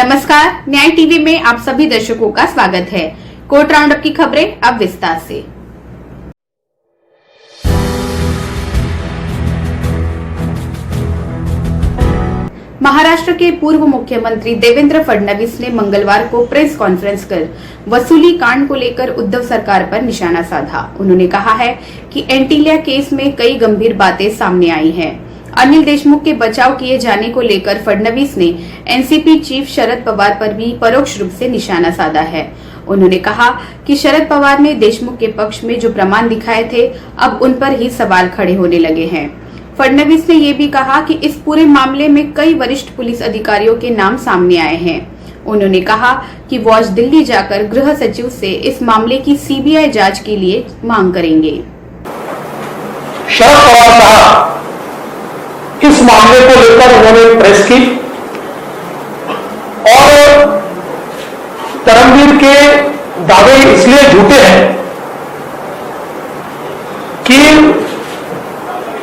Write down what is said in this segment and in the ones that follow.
नमस्कार, न्याय टीवी में आप सभी दर्शकों का स्वागत है। कोर्ट राउंड अप की खबरें अब विस्तार से। महाराष्ट्र के पूर्व मुख्यमंत्री देवेंद्र फडणवीस ने मंगलवार को प्रेस कॉन्फ्रेंस कर वसूली कांड को लेकर उद्धव सरकार पर निशाना साधा। उन्होंने कहा है कि एंटीलिया केस में कई गंभीर बातें सामने आई हैं। अनिल देशमुख के बचाव किए जाने को लेकर फडणवीस ने एनसीपी चीफ शरद पवार पर भी परोक्ष रूप से निशाना साधा है। उन्होंने कहा कि शरद पवार ने देशमुख के पक्ष में जो प्रमाण दिखाए थे, अब उन पर ही सवाल खड़े होने लगे हैं। फडणवीस ने ये भी कहा कि इस पूरे मामले में कई वरिष्ठ पुलिस अधिकारियों के नाम सामने आए हैं। उन्होंने कहा कि वो आज दिल्ली जाकर गृह सचिव से इस मामले की सीबीआई जांच के लिए मांग करेंगे। शरद पवार साहब इस मामले को लेकर उन्होंने प्रेस की और धर्मवीर के दावे इसलिए झूठे हैं कि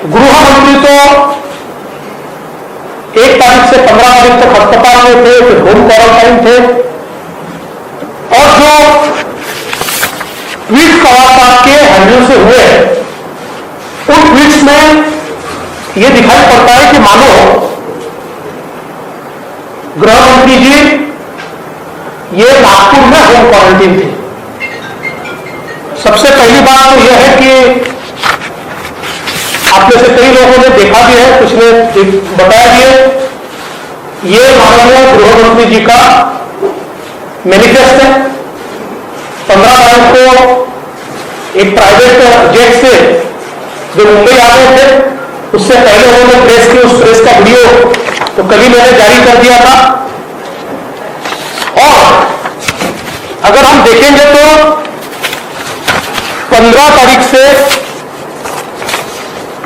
गृह मंत्री तो 1 तारीख से 15 तारीख तक अस्पताल में थे, फिर होम क्वारंटाइन थे और जो ट्वीट पवार साहब के हैंडल से हुए उन ट्वीट्स में यह दिखाई पड़ता है कि मानो गृह मंत्री जी ये नागपुर में होम क्वारंटाइन थे। सबसे पहली बात तो यह है कि आप में से कई लोगों ने देखा भी है, कुछ ने बताया भी है, ये माननीय गृह मंत्री जी का मैनिफेस्ट है। 15 तारीख को एक प्राइवेट जेट से जो मुंबई आ रहे थे, उससे पहले उन्होंने प्रेस की, उस प्रेस का वीडियो तो कभी मैंने जारी कर दिया था। और अगर हम देखेंगे तो 15 तारीख से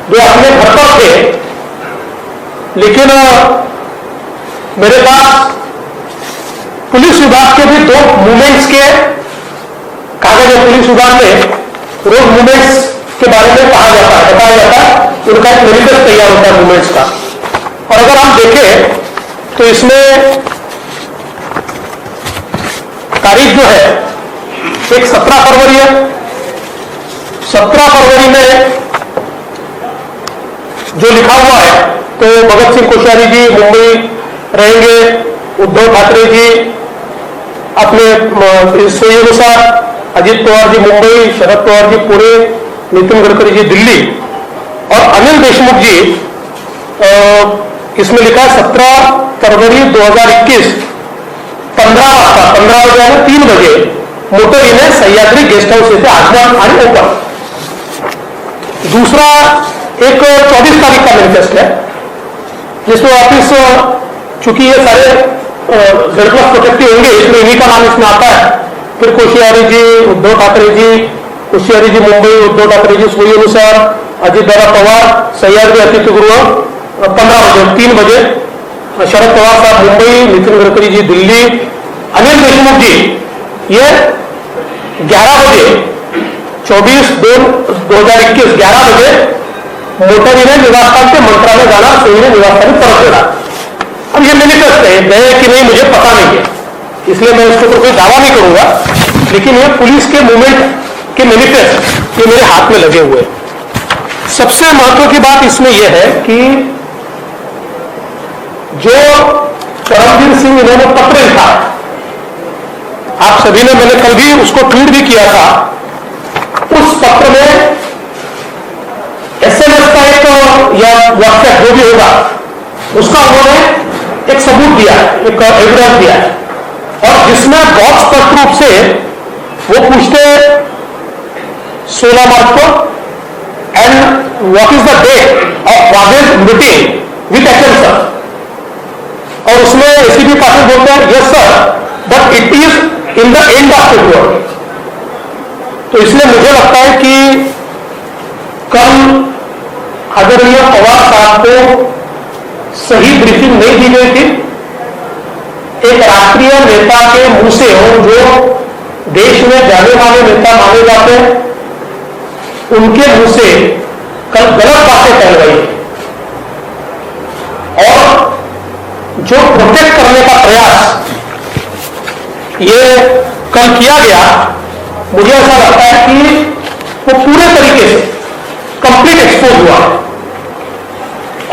जो अपने घर पर थे, लेकिन मेरे पास पुलिस विभाग के भी 2 मूवमेंट्स के कागज है। पुलिस विभाग में रोज मूवमेंट्स के बारे में कहा जाता है, बताया जाता है, उनका एक मैनिफेस्ट तैयार होता है मूवमेंट्स का। और अगर हम देखें तो इसमें तारीख जो है एक 17 फरवरी है। 17 फरवरी में जो लिखा हुआ है तो भगत सिंह कोश्यारी जी मुंबई रहेंगे, उद्धव ठाकरे जी अपने सोई अनुसार, अजित पवार जी मुंबई, शरद पवार जी पुणे, नितिन गडकरी जी दिल्ली और अनिल देशमुख जी इसमें लिखा है 17 फरवरी 2021 15 बजे 3 बजे मोटर इन्हें सह्याद्री गेस्ट हाउस येथे आगमन आणि ओपन। दूसरा एक 24 तारीख का मैनिफेस्ट है, जिसमें वापिस चूंकि ये सारे Z+ प्रोटेक्टिव होंगे, इसमें इन्हीं का नाम इसमें आता है। फिर कोश्यारी जी, उद्धव ठाकरे जी, कोश्यारी जी मुंबई, उद्धव ठाकरे जी सोई अनुसार, अजित दादा पवार सह्याद्री अतिथि गृह 15 बजे 3 बजे, शरद पवार साहब मुंबई, नितिन गडकरी जी दिल्ली, अनिल देशमुख जी ये 11 बजे 24/2/2021 11 बजे मोटरीने निवासस्थान के मंत्रालय जाना, सोईने निवासस्थान परत लेना। अब ये मैनिफेस्ट है, गए कि नहीं मुझे पता नहीं है, इसलिए मैं इसके ऊपर कोई दावा नहीं करूंगा, लेकिन ये पुलिस के मूवमेंट के मैनिफेस्ट ये मेरे हाथ में लगे हुए। सबसे महत्व की बात इसमें यह है कि जो परमवीर सिंह इन्होंने पत्र लिखा, आप सभी ने, मैंने कल भी उसको ट्वीट भी किया था, उस पत्र में SMS का एक या व्हाट्सएप जो भी होगा उसका उन्होंने एक सबूत दिया, एक एविडेंस दिया है, और जिसमें बहुत स्पष्ट रूप से वो पूछते 16 मार्च को and what is the date of wages meeting with HM sir, और उसमें ACP पाटिल बोलते हैं yes sir but it is in the end of February. तो इसलिए मुझे लगता है कि कल आदरणीय पवार साहब को सही ब्रीफिंग नहीं दी गई थी। एक राष्ट्रीय नेता के मुंह से हो, जो देश में जाने वाले नेता माने जाते हैं, उनके मुंह से कल गलत बातें कह गई और जो प्रोटेक्ट करने का प्रयास ये कल किया गया, मुझे ऐसा लगता है कि वो पूरे तरीके से कंप्लीट एक्सपोज हुआ है।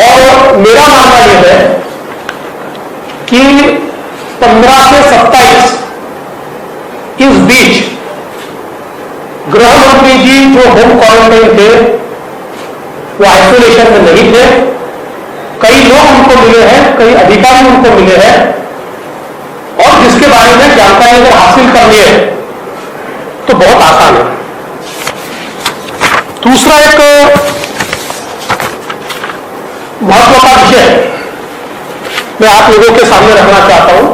और मेरा मानना यह है कि 15 से 27 इस बीच गृह मंत्री जी जो होम क्वारंटाइन थे वो आइसोलेशन में नहीं थे। कई लोग उनको मिले हैं, कई अधिकारी उनको मिले हैं, और जिसके बारे में जानकारी अगर हासिल करनी है तो बहुत आसान है। दूसरा एक महत्व का विषय मैं आप लोगों के सामने रखना चाहता हूं।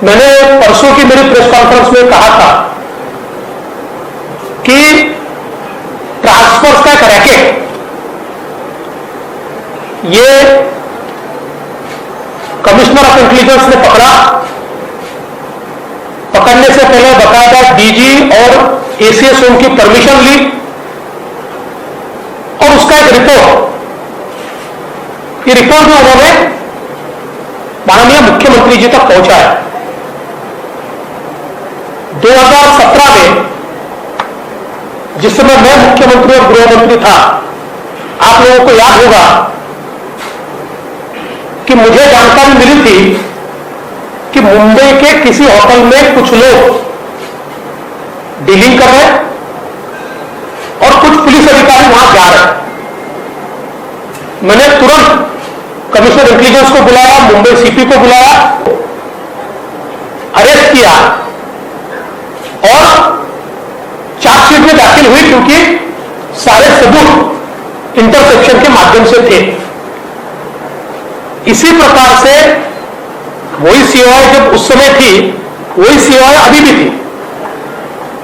मैंने परसों की मेरी प्रेस कॉन्फ्रेंस में कहा था कि ट्रांसफर का एक रैकेट ये कमिश्नर ऑफ इंटेलिजेंस ने पकड़ा। पकड़ने से पहले बकायदा डीजी और एसीएस उनकी परमिशन ली और उसका एक रिपोर्ट, ये रिपोर्ट जो उन्होंने माननीय मुख्यमंत्री जी तक पहुंचाया। 2017 में जिस समय मैं मुख्यमंत्री और गृह मंत्री था, आप लोगों को याद होगा कि मुझे जानकारी मिली थी कि मुंबई के किसी होटल में कुछ लोग डीलिंग कर रहे हैं और कुछ पुलिस अधिकारी वहां जा रहे हैं। मैंने तुरंत कमिश्नर इंटेलिजेंस को बुलाया, मुंबई सीपी को बुलाया, अरेस्ट किया और चार्जशीट में दाखिल हुई, क्योंकि सारे सबूत इंटरसेप्शन के माध्यम से थे। इसी प्रकार से वही सीओआई जब उस समय थी, वही सीओआई अभी भी थी।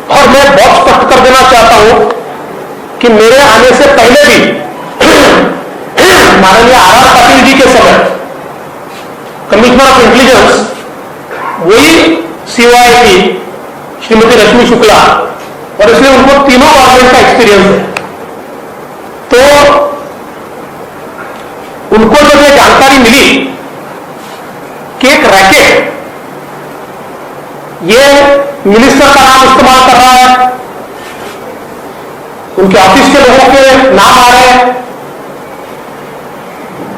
और मैं बहुत स्पष्ट कर देना चाहता हूं कि मेरे आने से पहले भी माननीय आर पाटिल जी के समय कमिश्नर ऑफ इंटेलिजेंस वही सीओआई थी, श्रीमती रश्मि शुक्ला, और इसलिए उनको तीनों गवर्नमेंट का एक्सपीरियंस है। तो उनको जब ये जानकारी मिली कि एक रैकेट ये मिनिस्टर का नाम इस्तेमाल कर रहा है, उनके ऑफिस के लोगों के नाम आ रहे हैं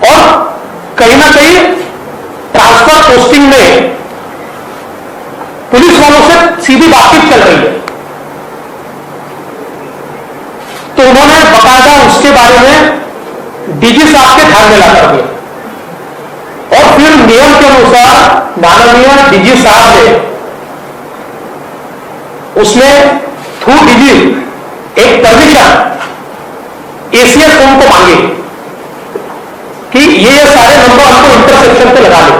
और कहीं ना कहीं ट्रांसफर पोस्टिंग में पुलिस वालों से सीधी बातचीत चल रही है, तो उन्होंने बकायदा उसके बारे में डीजी साहब के ध्यान में ला कर दिया और फिर नियम के अनुसार माननीय डीजी साहब ने उसमें थ्रू डीजी एक परमिशन एसीएस को मांगी कि ये सारे नंबर हमको इंटरसेक्शन पे लगा दे,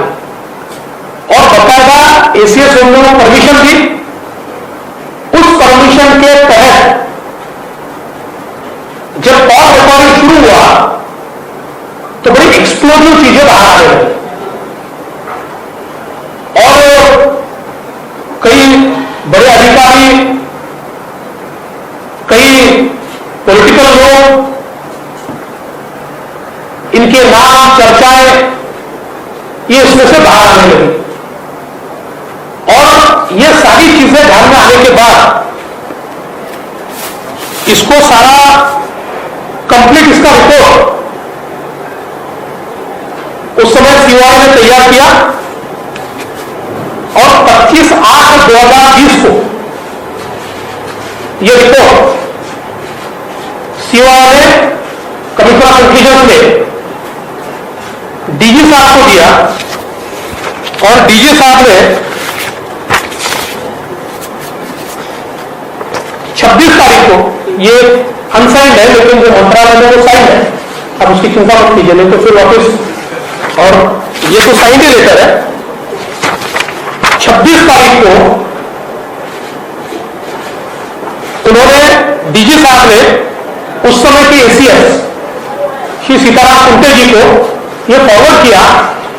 और बकायदा एसीएस ने परमिशन दी। उस परमिशन के तहत जब कॉल रिकॉर्डिंग शुरू हुआ तो बड़ी एक्सप्लोजिव चीजें बाहर आ रही और कई बड़े अधिकारी, कई पॉलिटिकल लोग, इनके नाम चर्चाएं ये इसमें से बाहर आने लगी। और ये सारी चीजें ध्यान में आने के बाद इसको सारा कंप्लीट इसका रिपोर्ट उस समय सीओआई ने तैयार किया और 25/8/2020 को यह रिपोर्ट सीओआई ने कमिश्नर ऑफ इंटेलिजेंस में डीजी साहब को दिया और डीजी साहब ने 26 तारीख को, ये अनसाइंड है लेकिन जो मंत्रालय में वो साइन है, अब उसकी चिंता मत कीजिए, नहीं तो फिर वापस, और ये तो साइन ही लेटर है। 26 तारीख को उन्होंने डीजी साहब ने उस समय की एसीएस श्री सीताराम कुंटे जी को ये फॉरवर्ड किया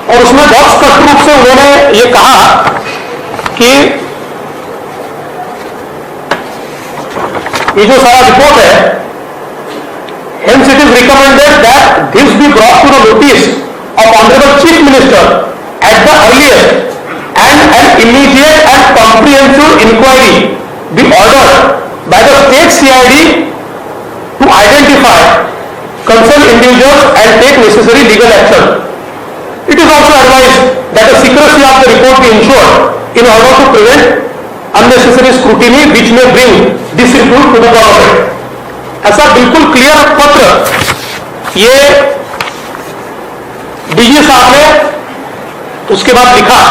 और उसमें बहुत स्पष्ट रूप से उन्होंने ये कहा कि ये जो सारा रिपोर्ट है, hence it is recommended that this be brought to the notice of Honorable Chief Minister at the earliest and an immediate and comprehensive inquiry be ordered by the state CID to identify concerned individuals and take necessary legal action. It is also advised that the secrecy of the report be ensured in order to prevent unnecessary scrutiny which may bring disrepute to the government. ऐसा बिल्कुल clear पत्र ये DG साहब ने उसके बाद लिखा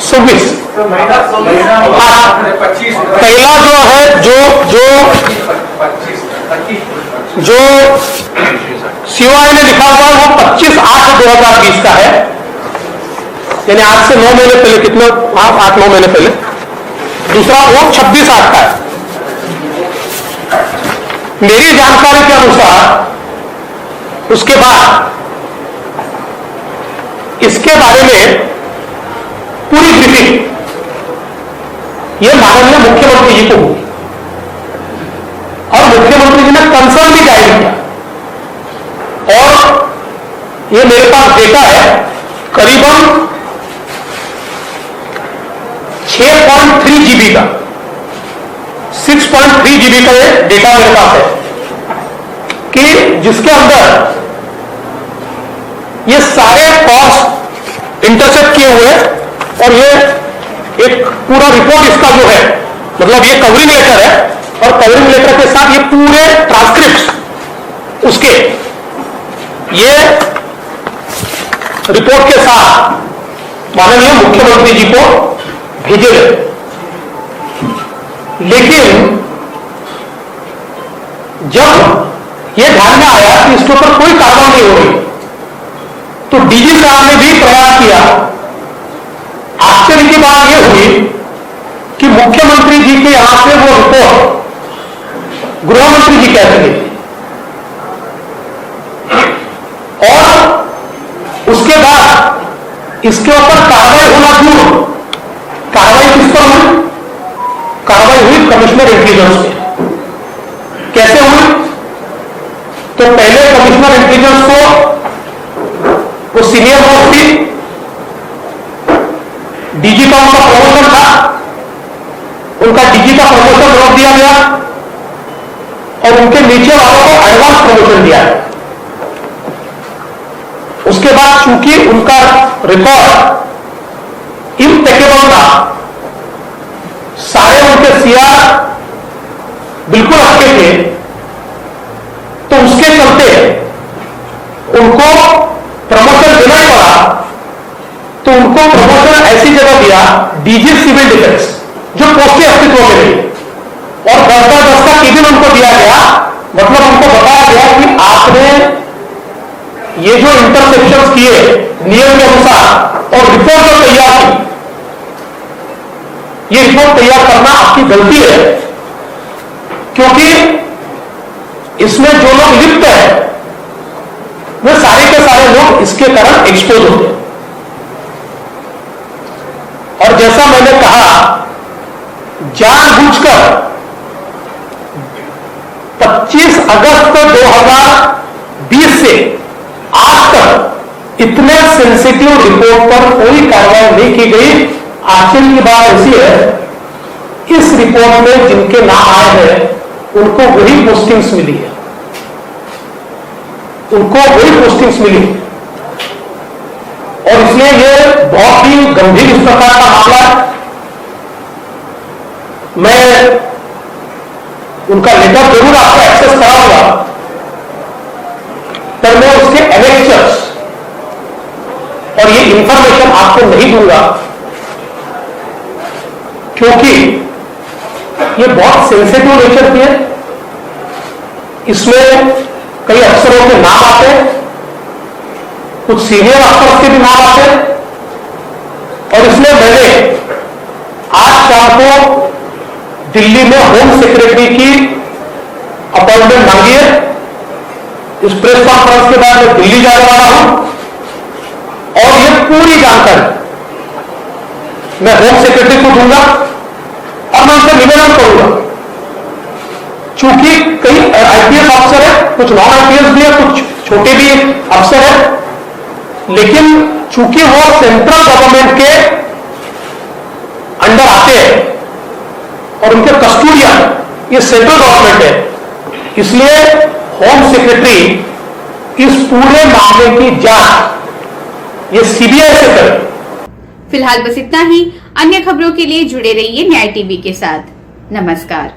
26 पहला जो है जो सीओआई ने लिखा हुआ वो 25/8/2020 का है, यानी आज से 9 महीने पहले, कितना 8-9 महीने पहले। दूसरा वो 26/8 का है। मेरी जानकारी के अनुसार उसके बाद इसके बारे में पूरी ब्रीफिंग ये माननीय मुख्यमंत्री जी को हुई और मुख्यमंत्री जी ने कंसर्न भी जारी किया और ये मेरे पास डेटा है, करीबन 6.3 GB का 6.3 GB का ये डेटा मेरे पास है कि जिसके अंदर ये सारे कॉस्ट इंटरसेप्ट किए हुए और ये एक पूरा रिपोर्ट इसका जो है, मतलब ये कवरिंग लेटर है और कवरिंग लेटर के साथ ये पूरे ट्रांसक्रिप्ट उसके ये रिपोर्ट के साथ माननीय मुख्यमंत्री जी को भेजे गए। लेकिन जब यह ध्यान में आया कि इसके ऊपर कोई कार्रवाई नहीं हो रही तो डीजी साहब ने भी प्रयास किया। आश्चर्य की बात यह हुई कि मुख्यमंत्री जी के यहां से वो रिपोर्ट गृह मंत्री जी कह सके और उसके बाद इसके ऊपर कार्रवाई होना दूर, कार्रवाई किस पर हुई? कार्रवाई हुई कमिश्नर इंटेलिजेंस पे। कैसे हुई? तो पहले कमिश्नर इंटेलिजेंस को वो सीनियर मोस्ट थी, डीजी का उनका प्रमोशन था, उनका डीजी का प्रमोशन रोक दिया गया और उनके नीचे वालों को एडवांस प्रमोशन दिया गया। उसके बाद चूंकि उनका रिकॉर्ड इम्पेकेबल था, सारे उनके सीआर बिल्कुल अच्छे थे, तो उसके चलते उनको प्रमोशन देना ही पड़ा। तो उनको प्रमोशन ऐसी जगह दिया, डीजी सिविल डिफेंस, जो पोस्टें अस्तित्व में रही और 10 का केबिन उनको दिया गया। मतलब उनको बताया गया कि आपने ये जो इंटरसेप्शन किए नियम के अनुसार और रिपोर्ट जो तैयार की, ये रिपोर्ट तैयार करना आपकी गलती है, क्योंकि इसमें जो लोग लिप्त है वे सारे के सारे लोग इसके कारण एक्सपोज होते हैं। और जैसा मैंने कहा, जानबूझकर 25 अगस्त 2020 से आज तक इतने सेंसिटिव रिपोर्ट पर कोई कार्रवाई नहीं की गई। आश्चर्य की बात ऐसी है, इस रिपोर्ट में जिनके नाम आए हैं उनको वही पोस्टिंग्स मिली है, उनको वही पोस्टिंग्स मिली और इसलिए ये बहुत ही गंभीर इस प्रकार का मामला है। मैं उनका लेटर जरूर आपको एक्सेस कराऊंगा, पर मैं उसके एनेक्चर्स और ये इंफॉर्मेशन आपको नहीं दूंगा, क्योंकि ये बहुत सेंसिटिव नेचर की है। इसमें कई अफसरों के नाम आते हैं, कुछ सीनियर अफसर के भी नाम आते हैं और इसलिए मैंने आज शाम को दिल्ली में होम सेक्रेटरी की अपॉइंटमेंट मांगी है। इस प्रेस कॉन्फ्रेंस के बाद मैं दिल्ली जाने वाला हूं और ये पूरी जानकारी मैं होम सेक्रेटरी को दूंगा और मैं उनसे निवेदन करूंगा, चूंकि कई आईपीएस अफसर है, कुछ नॉन आईपीएस भी है, कुछ छोटे भी अफसर है, लेकिन चूंकि वो सेंट्रल गवर्नमेंट के अंडर आते हैं और उनके कस्टोडियन ये सेंट्रल गवर्नमेंट है, इसलिए होम सेक्रेटरी इस पूरे मामले की जांच ये सीबीआई से करे। फिलहाल बस इतना ही। अन्य खबरों के लिए जुड़े रहिए न्याय टीवी के साथ। नमस्कार।